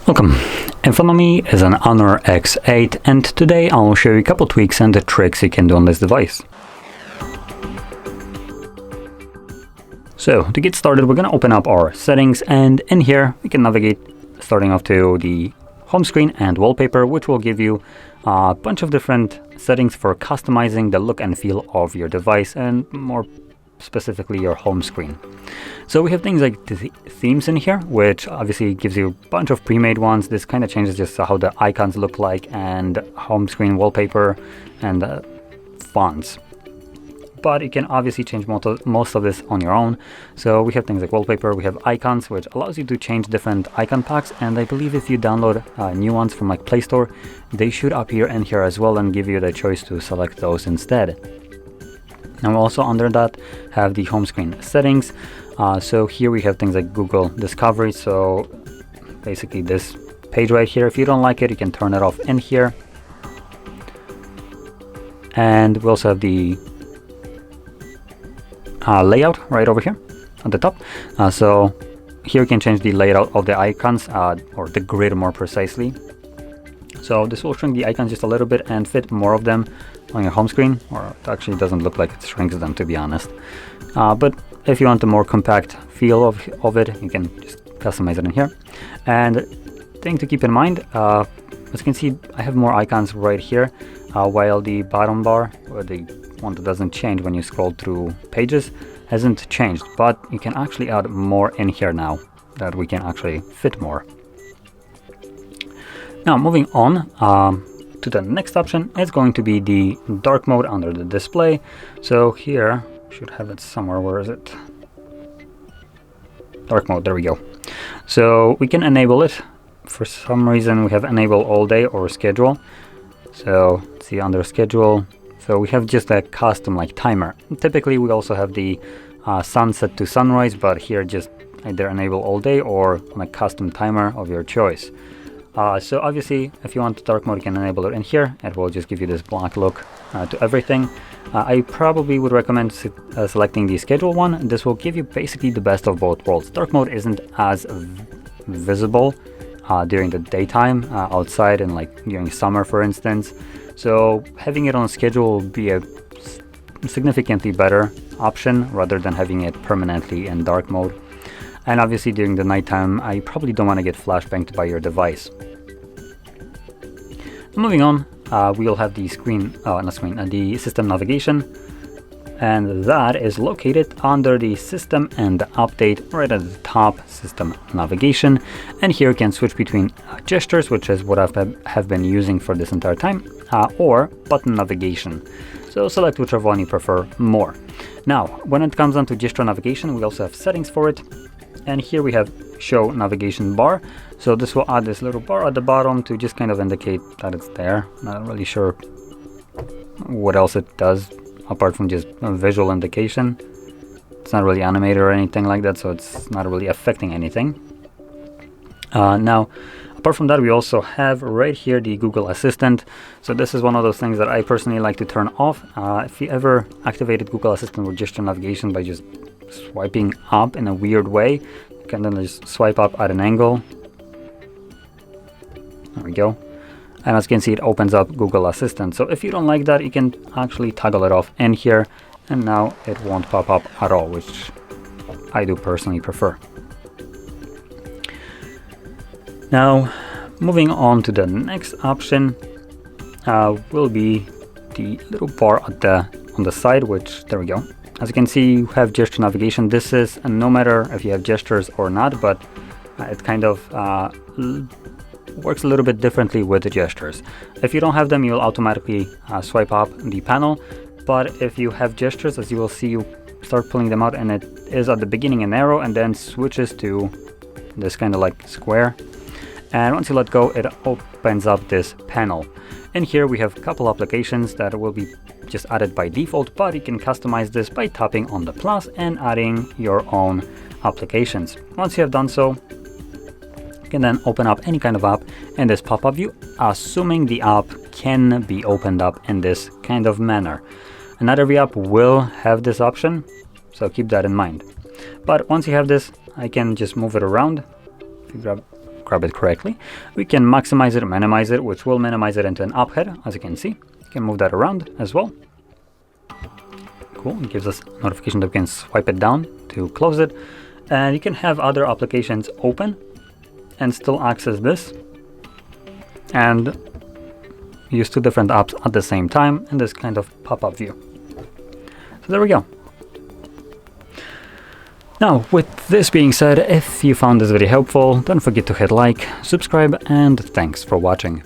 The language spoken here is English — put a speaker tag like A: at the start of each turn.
A: Welcome. In front of me is an Honor X8, and today I'll show you a couple tweaks and the tricks you can do on this device. So to get started, we're going to open up our settings, and in here we can navigate starting off to the home screen and wallpaper, which will give you a bunch of different settings for customizing the look and feel of your device, and more specifically your home screen. So we have things like the themes in here, which obviously gives you a bunch of pre-made ones. This kind of changes just how the icons look like, and home screen wallpaper and fonts. But you can obviously change most of this on your own. So we have things like wallpaper, we have icons, which allows you to change different icon packs, and I believe if you download new ones from like Play Store, they should appear in here as well and give you the choice to select those instead. Now also under that have the home screen settings. So here we have things like Google Discovery. So basically this page right here, if you don't like it, you can turn it off in here. And we also have the layout right over here at the top. So here you can change the layout of the icons, or the grid more precisely. So this will shrink the icons just a little bit and fit more of them on your home screen, or it actually doesn't look like it shrinks them, to be honest. But if you want a more compact feel of it, you can just customize it in here. And thing to keep in mind, as you can see, I have more icons right here, while the bottom bar, or the one that doesn't change when you scroll through pages, hasn't changed. But you can actually add more in here now that we can actually fit more. Now moving on to the next option, it's going to be the dark mode under the display. So here, should have it somewhere. Where is it? Dark mode, there we go. So we can enable it. For some reason we have enable all day or schedule. So let's see, under schedule, so we have just a custom like timer. Typically we also have the sunset to sunrise, but here just either enable all day or on a custom timer of your choice. So obviously if you want dark mode, you can enable it in here. It will just give you this black look to everything. I probably would recommend selecting the schedule one. This will give you basically the best of both worlds. Dark mode isn't as visible during the daytime outside, and like during summer for instance. So having it on schedule will be a significantly better option rather than having it permanently in dark mode. And obviously during the nighttime, I probably don't want to get flashbanged by your device. Moving on, we'll have the the system navigation, and that is located under the system and the update right at the top, system navigation. And here you can switch between gestures, which is what I have been using for this entire time, or button navigation. So select whichever one you prefer more. Now, when it comes down to gesture navigation, we also have settings for it. And here we have show navigation bar. So this will add this little bar at the bottom to just kind of indicate that it's there. Not really sure what else it does apart from just a visual indication. It's not really animated or anything like that, so it's not really affecting anything. Now, apart from that, we also have right here the Google Assistant. So this is one of those things that I personally like to turn off. If you ever activated Google Assistant with gesture navigation by just swiping up in a weird way, you can then just swipe up at an angle. There we go. And as you can see, it opens up Google Assistant. So if you don't like that, you can actually toggle it off in here, and now it won't pop up at all, which I do personally prefer. Now, moving on to the next option will be the little bar on the side, which, there we go. As you can see, you have gesture navigation. This is no matter if you have gestures or not, but it kind of works a little bit differently with the gestures. If you don't have them, you'll automatically swipe up the panel. But if you have gestures, as you will see, you start pulling them out, and it is at the beginning an arrow and then switches to this kind of like square. And once you let go, it opens up this panel. In here we have a couple applications that will be just added by default, but you can customize this by tapping on the plus and adding your own applications. Once you have done so, you can then open up any kind of app in this pop-up view, assuming the app can be opened up in this kind of manner. And not every app will have this option, so keep that in mind. But once you have this, I can just move it around. If you grab grab it correctly. We can maximize it or minimize it, which will minimize it into an up head, as you can see. You can move that around as well. Cool, it gives us a notification that we can swipe it down to close it. And you can have other applications open and still access this and use 2 different apps at the same time in this kind of pop-up view. So there we go. Now, with this being said, if you found this video helpful, don't forget to hit like, subscribe, and thanks for watching.